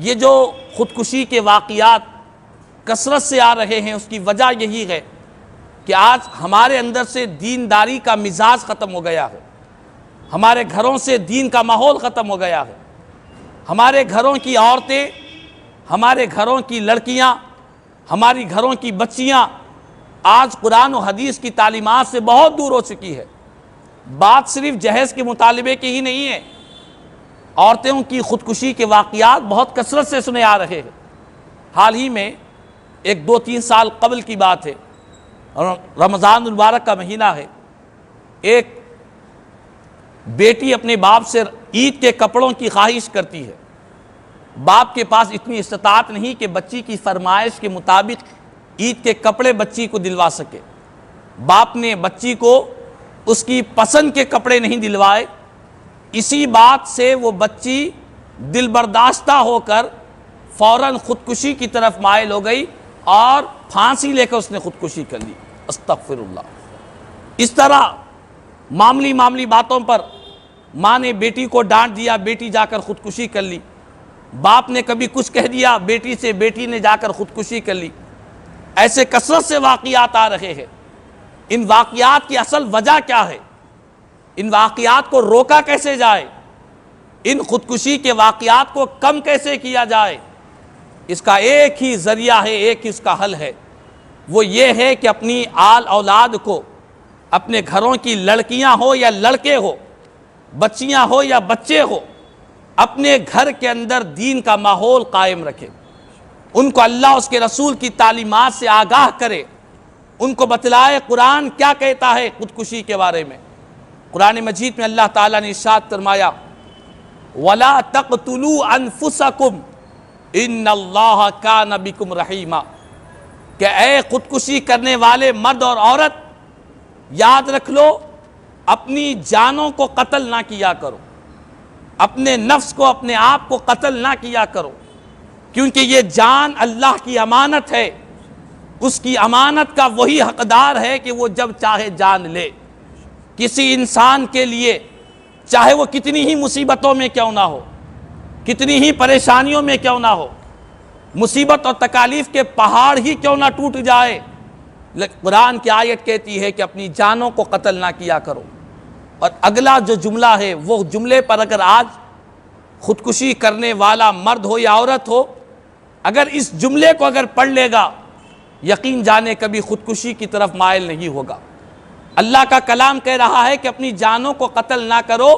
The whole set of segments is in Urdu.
یہ جو خودکشی کے واقعات کثرت سے آ رہے ہیں، اس کی وجہ یہی ہے کہ آج ہمارے اندر سے دینداری کا مزاج ختم ہو گیا ہے، ہمارے گھروں سے دین کا ماحول ختم ہو گیا ہے، ہمارے گھروں کی عورتیں، ہمارے گھروں کی لڑکیاں، ہماری گھروں کی بچیاں آج قرآن و حدیث کی تعلیمات سے بہت دور ہو چکی ہے۔ بات صرف جہیز کے مطالبے کی ہی نہیں ہے، عورتوں کی خودکشی کے واقعات بہت کثرت سے سنے آ رہے ہیں۔ حال ہی میں ایک 2-3 سال قبل کی بات ہے، رمضان المبارک کا مہینہ ہے، ایک بیٹی اپنے باپ سے عید کے کپڑوں کی خواہش کرتی ہے۔ باپ کے پاس اتنی استطاعت نہیں کہ بچی کی فرمائش کے مطابق عید کے کپڑے بچی کو دلوا سکے۔ باپ نے بچی کو اس کی پسند کے کپڑے نہیں دلوائے۔ اسی بات سے وہ بچی دل برداشتہ ہو کر فوراً خودکشی کی طرف مائل ہو گئی اور پھانسی لے کر اس نے خودکشی کر لی۔ استغفر اللہ۔ اس طرح معمولی باتوں پر ماں نے بیٹی کو ڈانٹ دیا، بیٹی جا کر خودکشی کر لی۔ باپ نے کبھی کچھ کہہ دیا بیٹی سے، بیٹی نے جا کر خودکشی کر لی۔ ایسے کثرت سے واقعات آ رہے ہیں۔ ان واقعات کی اصل وجہ کیا ہے؟ ان واقعات کو روکا کیسے جائے؟ ان خودکشی کے واقعات کو کم کیسے کیا جائے؟ اس کا ایک ہی ذریعہ ہے، ایک ہی اس کا حل ہے، وہ یہ ہے کہ اپنی آل اولاد کو، اپنے گھروں کی لڑکیاں ہو یا لڑکے ہو، بچیاں ہو یا بچے ہو، اپنے گھر کے اندر دین کا ماحول قائم رکھے، ان کو اللہ اس کے رسول کی تعلیمات سے آگاہ کرے، ان کو بتلائے قرآن کیا کہتا ہے خودکشی کے بارے میں۔ قرآن مجید میں اللہ تعالیٰ نے ارشاد فرمایا وَلَا تَقْتُلُوا أَنفُسَكُمْ إِنَّ اللَّهَ كَانَ بِكُمْ رَحِيمًا، کہ اے خودکشی کرنے والے مرد اور عورت، یاد رکھ لو اپنی جانوں کو قتل نہ کیا کرو، اپنے نفس کو، اپنے آپ کو قتل نہ کیا کرو، کیونکہ یہ جان اللہ کی امانت ہے، اس کی امانت کا وہی حقدار ہے کہ وہ جب چاہے جان لے۔ کسی انسان کے لیے چاہے وہ کتنی ہی مصیبتوں میں کیوں نہ ہو، کتنی ہی پریشانیوں میں کیوں نہ ہو، مصیبت اور تکالیف کے پہاڑ ہی کیوں نہ ٹوٹ جائے، قرآن کی آیت کہتی ہے کہ اپنی جانوں کو قتل نہ کیا کرو۔ اور اگلا جو جملہ ہے وہ جملے پر اگر آج خودکشی کرنے والا مرد ہو یا عورت ہو، اگر اس جملے کو اگر پڑھ لے گا، یقین جانے کبھی خودکشی کی طرف مائل نہیں ہوگا۔ اللہ کا کلام کہہ رہا ہے کہ اپنی جانوں کو قتل نہ کرو،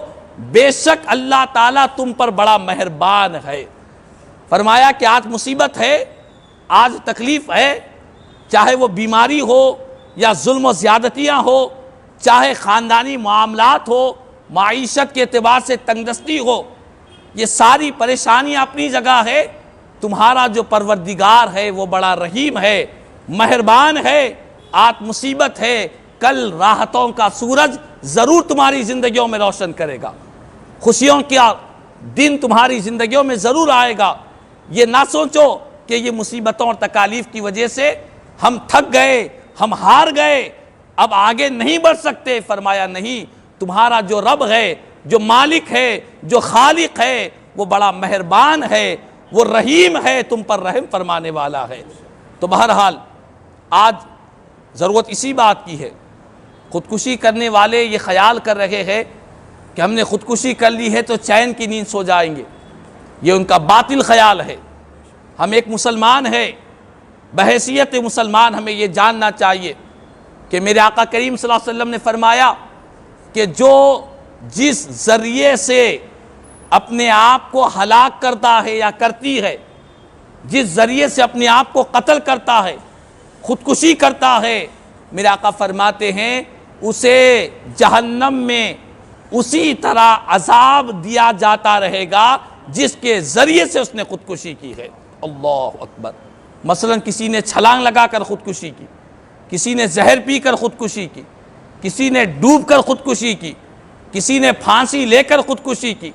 بے شک اللہ تعالیٰ تم پر بڑا مہربان ہے۔ فرمایا کہ آج مصیبت ہے، آج تکلیف ہے، چاہے وہ بیماری ہو یا ظلم و زیادتیاں ہو، چاہے خاندانی معاملات ہو، معیشت کے اعتبار سے تنگدستی ہو، یہ ساری پریشانیاں اپنی جگہ ہے۔ تمہارا جو پروردگار ہے وہ بڑا رحیم ہے، مہربان ہے۔ آج مصیبت ہے، کل راحتوں کا سورج ضرور تمہاری زندگیوں میں روشن کرے گا، خوشیوں کا دن تمہاری زندگیوں میں ضرور آئے گا۔ یہ نہ سوچو کہ یہ مصیبتوں اور تکالیف کی وجہ سے ہم تھک گئے، ہم ہار گئے، اب آگے نہیں بڑھ سکتے۔ فرمایا نہیں، تمہارا جو رب ہے، جو مالک ہے، جو خالق ہے، وہ بڑا مہربان ہے، وہ رحیم ہے، تم پر رحم فرمانے والا ہے۔ تو بہرحال آج ضرورت اسی بات کی ہے۔ خودکشی کرنے والے یہ خیال کر رہے ہیں کہ ہم نے خودکشی کر لی ہے تو چین کی نیند سو جائیں گے، یہ ان کا باطل خیال ہے۔ ہم ایک مسلمان ہیں، بحیثیت مسلمان ہمیں یہ جاننا چاہیے کہ میرے آقا کریم صلی اللہ علیہ وسلم نے فرمایا کہ جو جس ذریعے سے اپنے آپ کو ہلاک کرتا ہے یا کرتی ہے، جس ذریعے سے اپنے آپ کو قتل کرتا ہے، خودکشی کرتا ہے، میرے آقا فرماتے ہیں اسے جہنم میں اسی طرح عذاب دیا جاتا رہے گا جس کے ذریعے سے اس نے خودکشی کی ہے۔ اللہ اکبر۔ مثلا کسی نے چھلانگ لگا کر خودکشی کی، کسی نے زہر پی کر خودکشی کی، کسی نے ڈوب کر خودکشی کی، کسی نے پھانسی لے کر خودکشی کی،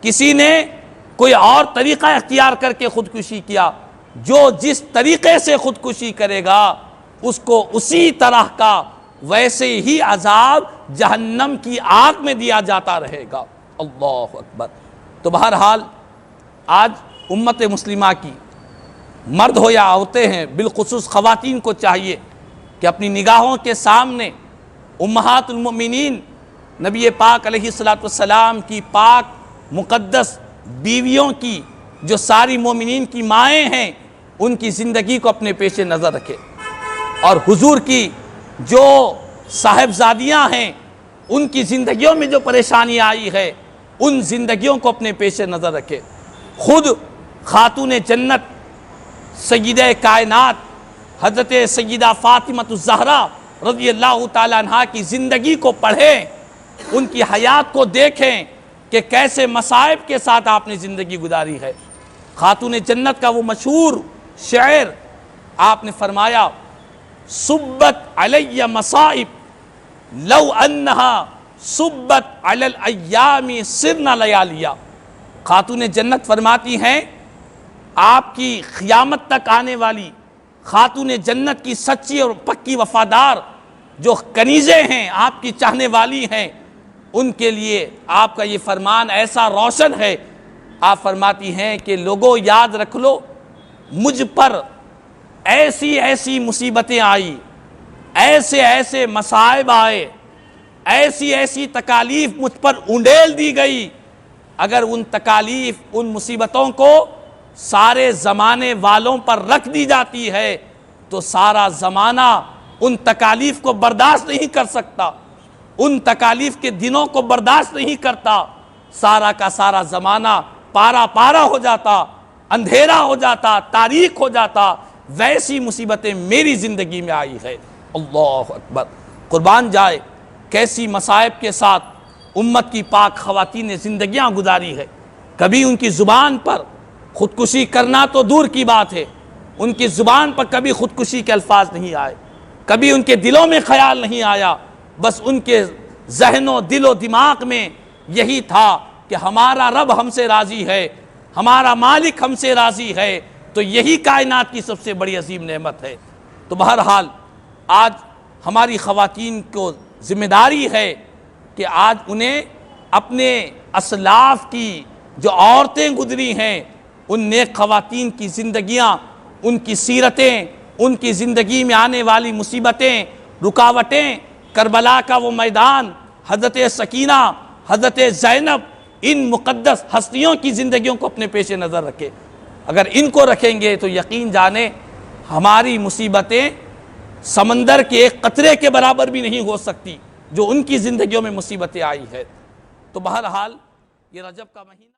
کسی نے کوئی اور طریقہ اختیار کر کے خودکشی کیا۔ جو جس طریقے سے خودکشی کرے گا اس کو اسی طرح کا ویسے ہی عذاب جہنم کی آگ میں دیا جاتا رہے گا۔ اللہ اکبر۔ تو بہرحال آج امت مسلمہ کی مرد ہو یا عورتیں ہیں، بالخصوص خواتین کو چاہیے کہ اپنی نگاہوں کے سامنے امہات المؤمنین نبی پاک علیہ السلام کی پاک مقدس بیویوں کی جو ساری مومنین کی مائیں ہیں ان کی زندگی کو اپنے پیش نظر رکھے، اور حضور کی جو صاحبزادیاں ہیں ان کی زندگیوں میں جو پریشانی آئی ہے ان زندگیوں کو اپنے پیش نظر رکھے۔ خود خاتون جنت سیدہ کائنات حضرت سیدہ فاطمہ الزہرا رضی اللہ تعالیٰ عنہا کی زندگی کو پڑھیں، ان کی حیات کو دیکھیں کہ کیسے مصائب کے ساتھ آپ نے زندگی گزاری ہے۔ خاتون جنت کا وہ مشہور شعر آپ نے فرمایا، صبت علی مصائب لو انہا صبت علی الایام سرنا لیالیا۔ خاتون جنت فرماتی ہیں آپ کی قیامت تک آنے والی خاتون جنت کی سچی اور پکی وفادار جو کنیزیں ہیں، آپ کی چاہنے والی ہیں، ان کے لیے آپ کا یہ فرمان ایسا روشن ہے۔ آپ فرماتی ہیں کہ لوگوں یاد رکھ لو، مجھ پر ایسی ایسی مصیبتیں آئی، ایسے ایسے مصائب آئے، ایسی ایسی تکالیف مجھ پر انڈیل دی گئی، اگر ان تکالیف ان مصیبتوں کو سارے زمانے والوں پر رکھ دی جاتی ہے تو سارا زمانہ ان تکالیف کو برداشت نہیں کر سکتا، ان تکالیف کے دنوں کو برداشت نہیں کرتا، سارا کا سارا زمانہ پارا پارا ہو جاتا، اندھیرا ہو جاتا، تاریک ہو جاتا۔ ویسی مصیبتیں میری زندگی میں آئی ہے۔ اللہ اکبر، قربان جائے کیسی مصائب کے ساتھ امت کی پاک خواتین نے زندگیاں گزاری ہے۔ کبھی ان کی زبان پر خودکشی کرنا تو دور کی بات ہے، ان کی زبان پر کبھی خودکشی کے الفاظ نہیں آئے، کبھی ان کے دلوں میں خیال نہیں آیا، بس ان کے ذہن و دل و دماغ میں یہی تھا کہ ہمارا رب ہم سے راضی ہے، ہمارا مالک ہم سے راضی ہے، تو یہی کائنات کی سب سے بڑی عظیم نعمت ہے۔ تو بہرحال آج ہماری خواتین کو ذمہ داری ہے کہ آج انہیں اپنے اسلاف کی جو عورتیں گزری ہیں ان نیک خواتین کی زندگیاں، ان کی سیرتیں، ان کی زندگی میں آنے والی مصیبتیں، رکاوٹیں، کربلا کا وہ میدان، حضرت سکینہ، حضرت زینب، ان مقدس ہستیوں کی زندگیوں کو اپنے پیش نظر رکھے۔ اگر ان کو رکھیں گے تو یقین جانیں ہماری مصیبتیں سمندر کے ایک قطرے کے برابر بھی نہیں ہو سکتی جو ان کی زندگیوں میں مصیبتیں آئی ہے۔ تو بہرحال یہ رجب کا مہینہ